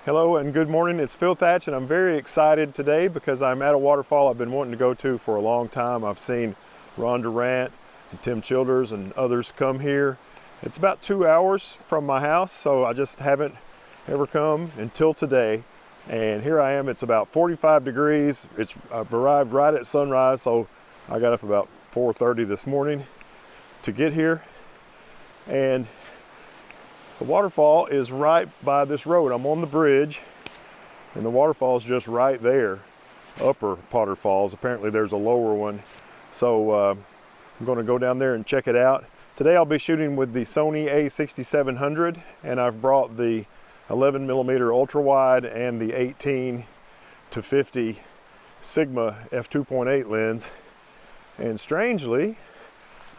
Hello and good morning, it's Phil Thatch and I'm very excited today because I'm at a waterfall I've been wanting to go to for a long time. I've seen Ron Durant and Tim Childers and others come here. It's about 2 hours from my house, so I just haven't ever come until today. And here I am, it's about 45 degrees. I've arrived right at sunrise, so I got up about 4:30 this morning to get here. And the waterfall is right by this road. I'm on the bridge and the waterfall is just right there. Upper Potter Falls. Apparently there's a lower one. So I'm going to go down there and check it out. Today I'll be shooting with the Sony a6700 and I've brought the 11mm ultra wide and the 18 to 50 Sigma f2.8 lens. And strangely,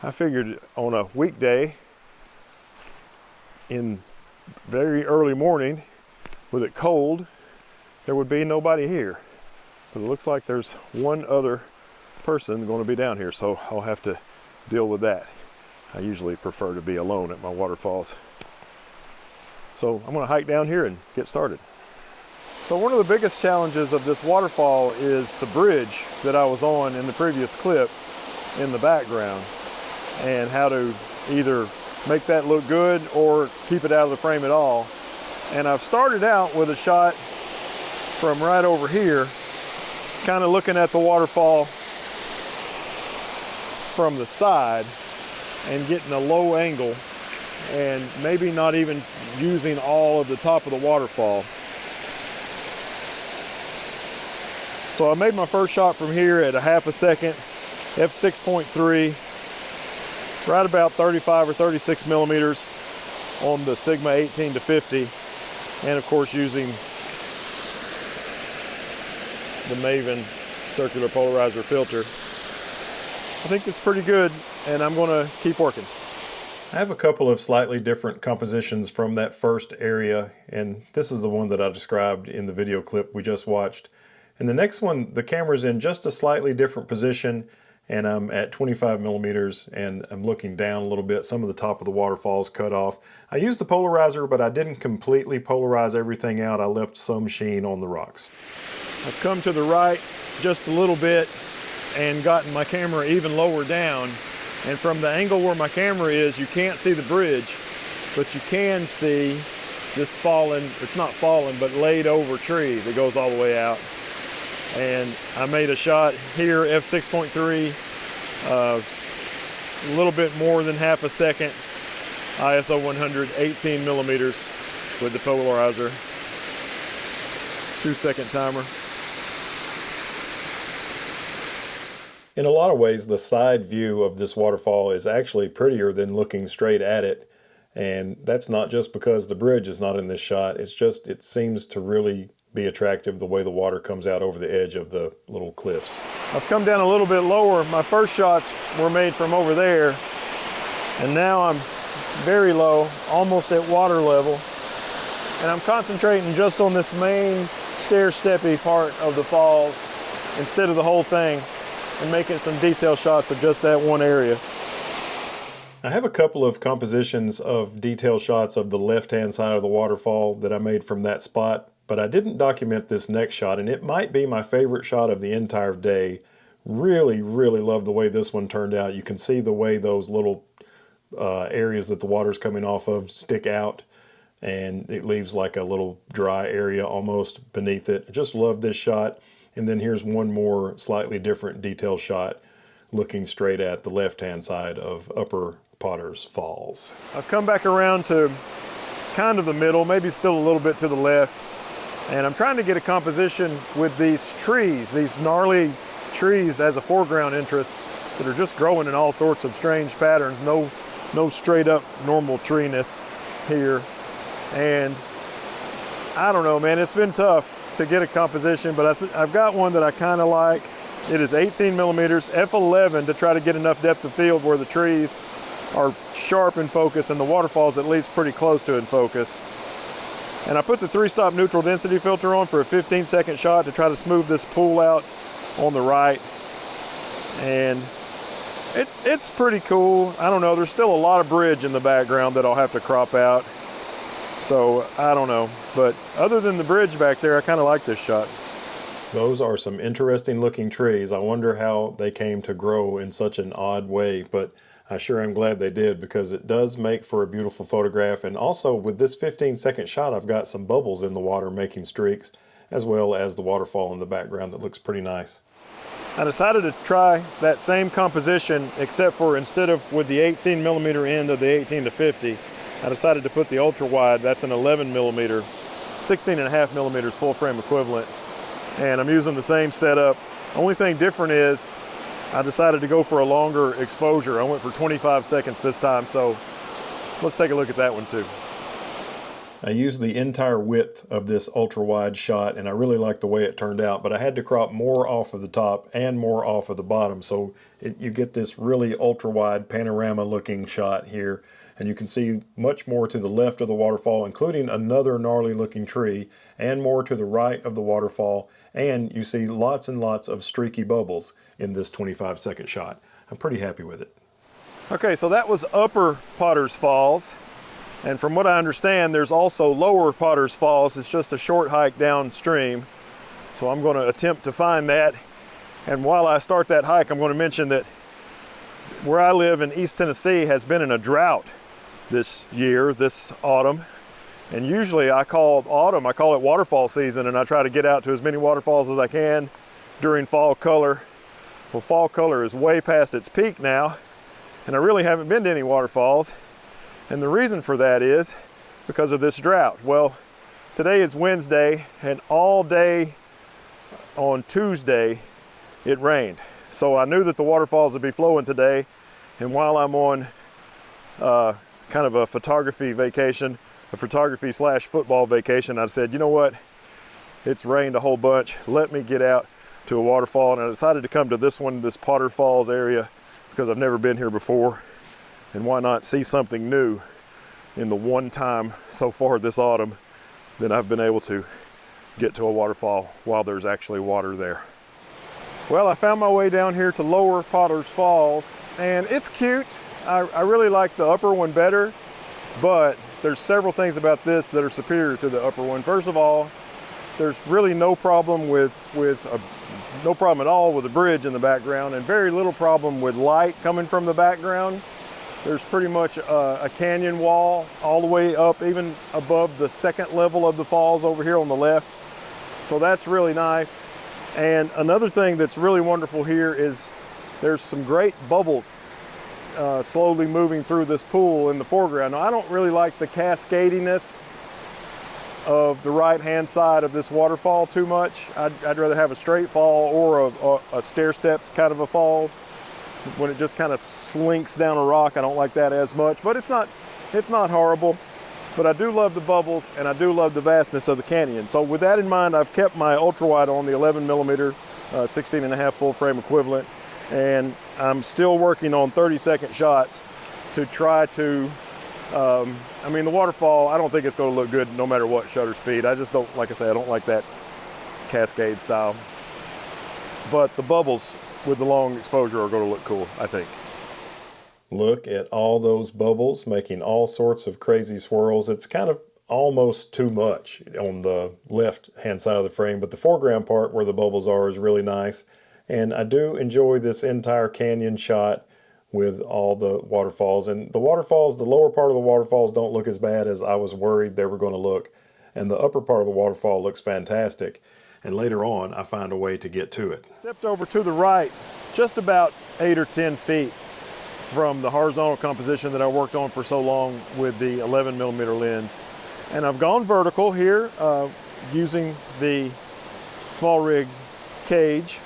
I figured on a weekday in very early morning with it cold there would be nobody here, but it looks like there's one other person going to be down here, so I'll have to deal with that. I usually prefer to be alone at my waterfalls, so I'm going to hike down here and get started. So one of the biggest challenges of this waterfall is the bridge that I was on in the previous clip in the background, and how to either make that look good or keep it out of the frame at all. And I've started out with a shot from right over here, kind of looking at the waterfall from the side and getting a low angle and maybe not even using all of the top of the waterfall. So I made my first shot from here at a half a second, f6.3, right about 35 or 36 millimeters on the Sigma 18 to 50, and of course using the Maven circular polarizer filter. I think it's pretty good and I'm going to keep working. I have a couple of slightly different compositions from that first area, and this is the one that I described in the video clip we just watched. And the next one, the camera's in just a slightly different position, and I'm at 25 millimeters and I'm looking down a little bit. Some of the top of the waterfall's cut off. I used the polarizer, but I didn't completely polarize everything out. I left some sheen on the rocks. I've come to the right just a little bit and gotten my camera even lower down. And from the angle where my camera is, you can't see the bridge, but you can see this fallen, it's not fallen, but laid over tree that goes all the way out. And I made a shot here, f6.3, a little bit more than half a second, ISO 100, 18 millimeters with the polarizer, 2-second timer. In a lot of ways, the side view of this waterfall is actually prettier than looking straight at it. And that's not just because the bridge is not in this shot, it's just, it seems to really be attractive the way the water comes out over the edge of the little cliffs. I've come down a little bit lower. My first shots were made from over there, and now I'm very low, almost at water level, and I'm concentrating just on this main stair-steppy part of the falls instead of the whole thing, and making some detail shots of just that one area. I have a couple of compositions of detail shots of the left-hand side of the waterfall that I made from that spot, but I didn't document this next shot, and it might be my favorite shot of the entire day. Really, really love the way this one turned out. You can see the way those little areas that the water's coming off of stick out, and it leaves like a little dry area almost beneath it. I just love this shot. And then here's one more slightly different detail shot looking straight at the left-hand side of Upper Potters Falls. I've come back around to kind of the middle, maybe still a little bit to the left. And I'm trying to get a composition with these trees, these gnarly trees as a foreground interest that are just growing in all sorts of strange patterns. No straight up normal treeness here. And I don't know, man, it's been tough to get a composition, but I've got one that I kind of like. It is 18 millimeters, f11 to try to get enough depth of field where the trees are sharp in focus and the waterfall's at least pretty close to in focus. And I put the 3-stop neutral density filter on for a 15-second shot to try to smooth this pool out on the right. And it's pretty cool. I don't know, there's still a lot of bridge in the background that I'll have to crop out. So I don't know, but other than the bridge back there, I kind of like this shot. Those are some interesting looking trees. I wonder how they came to grow in such an odd way, but I sure am glad they did, because it does make for a beautiful photograph. And also with this 15-second shot, I've got some bubbles in the water making streaks, as well as the waterfall in the background that looks pretty nice. I decided to try that same composition, except for instead of with the 18mm end of the 18 to 50, I decided to put the ultra wide. That's an 11mm, 16.5mm full frame equivalent. And I'm using the same setup. Only thing different is I decided to go for a longer exposure. I went for 25 seconds this time, so let's take a look at that one too. I used the entire width of this ultra wide shot, and I really like the way it turned out, but I had to crop more off of the top and more off of the bottom, so you get this really ultra wide panorama looking shot here, and you can see much more to the left of the waterfall, including another gnarly looking tree, and more to the right of the waterfall, and you see lots and lots of streaky bubbles in this 25-second shot. I'm pretty happy with it. Okay, so that was Upper Potter's Falls. And from what I understand, there's also Lower Potter's Falls. It's just a short hike downstream. So I'm going to attempt to find that. And while I start that hike, I'm going to mention that where I live in East Tennessee has been in a drought this year, this autumn. And usually I call autumn, I call it waterfall season, and I try to get out to as many waterfalls as I can during fall color. Well, fall color is way past its peak now, and I really haven't been to any waterfalls. And the reason for that is because of this drought. Well, today is Wednesday, and all day on Tuesday it rained. So I knew that the waterfalls would be flowing today, and while I'm on kind of a photography vacation, a photography / football vacation, I said, you know what, it's rained a whole bunch, let me get out to a waterfall. And I decided to come to this one, this Potter Falls area, because I've never been here before, and why not see something new in the one time so far this autumn that I've been able to get to a waterfall while there's actually water there. Well, I found my way down here to Lower Potter's Falls, and it's cute. I really like the upper one better, but there's several things about this that are superior to the upper one. First of all, there's really no problem no problem at all with the bridge in the background, and very little problem with light coming from the background. There's pretty much a canyon wall all the way up, even above the second level of the falls over here on the left. So that's really nice. And another thing that's really wonderful here is there's some great bubbles slowly moving through this pool in the foreground. Now, I don't really like the cascadiness of the right-hand side of this waterfall too much. I'd rather have a straight fall or a stair-stepped kind of a fall. When it just kind of slinks down a rock, I don't like that as much, but it's not horrible. But I do love the bubbles, and I do love the vastness of the canyon. So with that in mind, I've kept my ultra wide on the 11mm, 16.5 full frame equivalent, and I'm still working on 30-second shots to try to, I mean, the waterfall, I don't think it's going to look good no matter what shutter speed. I just don't, like I say, I don't like that cascade style. But the bubbles with the long exposure are going to look cool, I think. Look at all those bubbles making all sorts of crazy swirls. It's kind of almost too much on the left hand side of the frame, but the foreground part where the bubbles are is really nice. And I do enjoy this entire canyon shot with all the waterfalls. And the waterfalls, the lower part of the waterfalls don't look as bad as I was worried they were going to look. And the upper part of the waterfall looks fantastic. And later on, I find a way to get to it. Stepped over to the right, just about 8 or 10 feet from the horizontal composition that I worked on for so long with the 11mm lens. And I've gone vertical here using the small rig cage.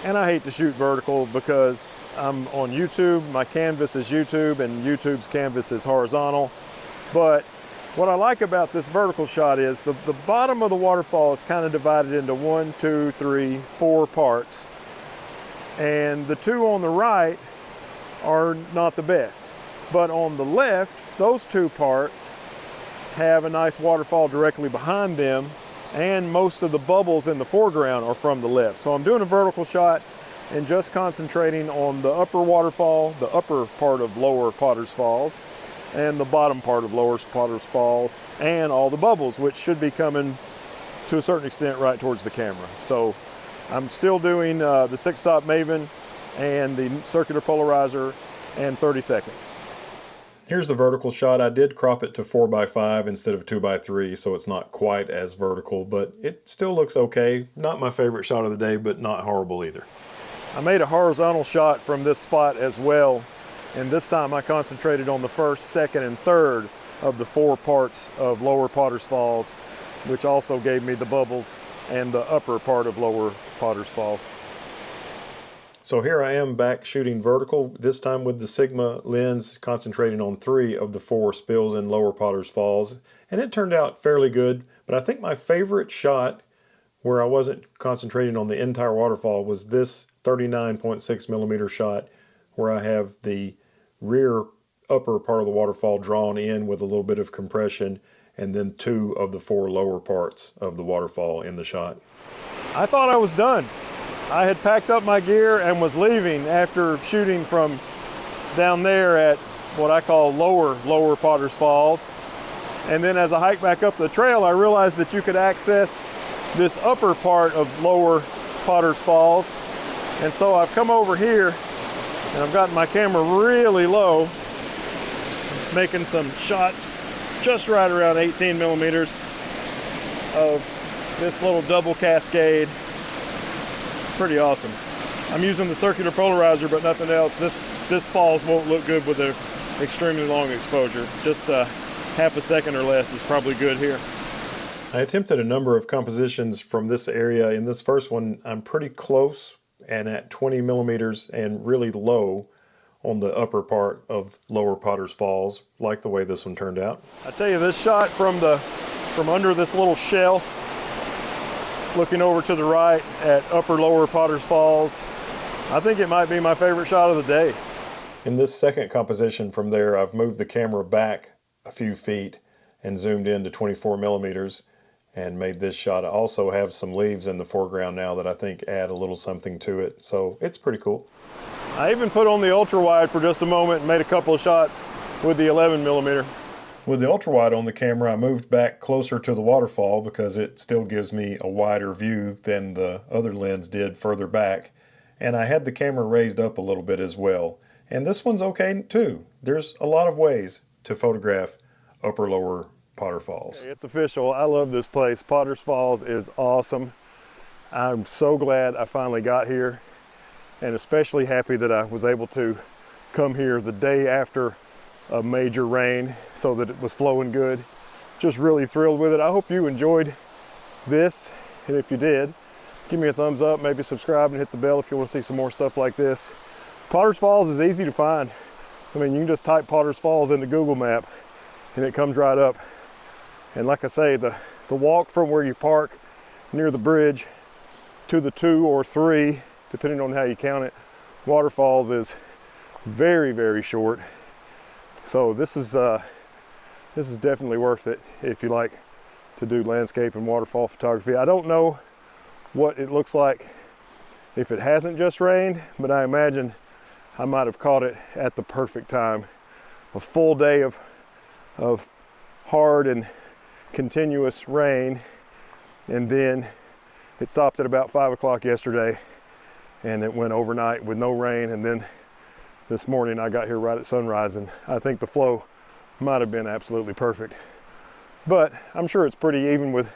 And I hate to shoot vertical because I'm on YouTube, my canvas is YouTube, and YouTube's canvas is horizontal. But what I like about this vertical shot is the bottom of the waterfall is kind of divided into 1, 2, 3, 4 parts. And the two on the right are not the best. But on the left, those two parts have a nice waterfall directly behind them, and most of the bubbles in the foreground are from the left. So I'm doing a vertical shot and just concentrating on the upper waterfall, the upper part of Lower Potter's Falls. and the bottom part of Lower Potter's Falls, and all the bubbles, which should be coming to a certain extent right towards the camera. So I'm still doing the 6-stop Maven and the circular polarizer and 30 seconds. Here's the vertical shot. I did crop it to 4x5 instead of 2x3, so it's not quite as vertical, but it still looks okay. Not my favorite shot of the day, but not horrible either. I made a horizontal shot from this spot as well, and this time I concentrated on the first, second, and third of the 4 parts of Lower Potter's Falls, which also gave me the bubbles and the upper part of Lower Potter's Falls. So here I am back shooting vertical, this time with the Sigma lens, concentrating on 3 of the 4 spills in Lower Potter's Falls, and it turned out fairly good. But I think my favorite shot, where I wasn't concentrating on the entire waterfall, was this 39.6mm shot, where I have the rear upper part of the waterfall drawn in with a little bit of compression, and then 2 of the 4 lower parts of the waterfall in the shot. I thought I was done. I had packed up my gear and was leaving after shooting from down there at what I call Lower Potter's Falls. And then as I hiked back up the trail, I realized that you could access this upper part of Lower Potter's Falls. And so I've come over here and I've gotten my camera really low, making some shots just right around 18mm of this little double cascade. Pretty awesome. I'm using the circular polarizer, but nothing else. This falls won't look good with an extremely long exposure. Just half a second or less is probably good here. I attempted a number of compositions from this area. In this first one, I'm pretty close and at 20mm and really low on the upper part of Lower Potter's Falls, like the way this one turned out. I tell you, this shot from under this little shelf, looking over to the right at Lower Potter's Falls, I think it might be my favorite shot of the day. In this second composition from there, I've moved the camera back a few feet and zoomed in to 24mm and made this shot. I also have some leaves in the foreground now that I think add a little something to it, so it's pretty cool. I even put on the ultra wide for just a moment and made a couple of shots with the 11mm. With the ultra wide on the camera, I moved back closer to the waterfall because it still gives me a wider view than the other lens did further back. And I had the camera raised up a little bit as well. And this one's okay too. There's a lot of ways to photograph Lower Potter Falls. It's official. I love this place. Potter's Falls is awesome. I'm so glad I finally got here, and especially happy that I was able to come here the day after a major rain so that it was flowing good. Just really thrilled with it. I hope you enjoyed this, and if you did, give me a thumbs up, maybe subscribe and hit the bell if you want to see some more stuff like this. Potter's Falls is easy to find. I mean, you can just type Potter's Falls into Google Map and it comes right up. And like I say, the walk from where you park near the bridge to the 2 or 3, depending on how you count it, waterfalls is very, very short. So this is definitely worth it if you like to do landscape and waterfall photography. I don't know what it looks like if it hasn't just rained, but I imagine I might have caught it at the perfect time. A full day of hard and continuous rain, and then it stopped at about 5 o'clock yesterday, and it went overnight with no rain, and then this morning I got here right at sunrise, and I think the flow might have been absolutely perfect. But I'm sure it's pretty even with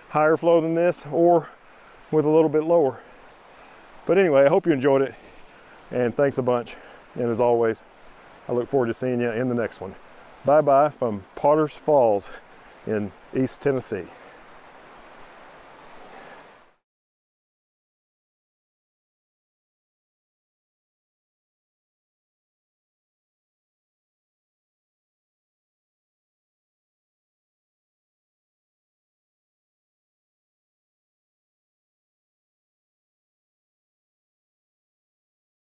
higher flow than this or with a little bit lower. But anyway, I hope you enjoyed it, and thanks a bunch. And as always, I look forward to seeing you in the next one. Bye-bye from Potter's Falls in East Tennessee.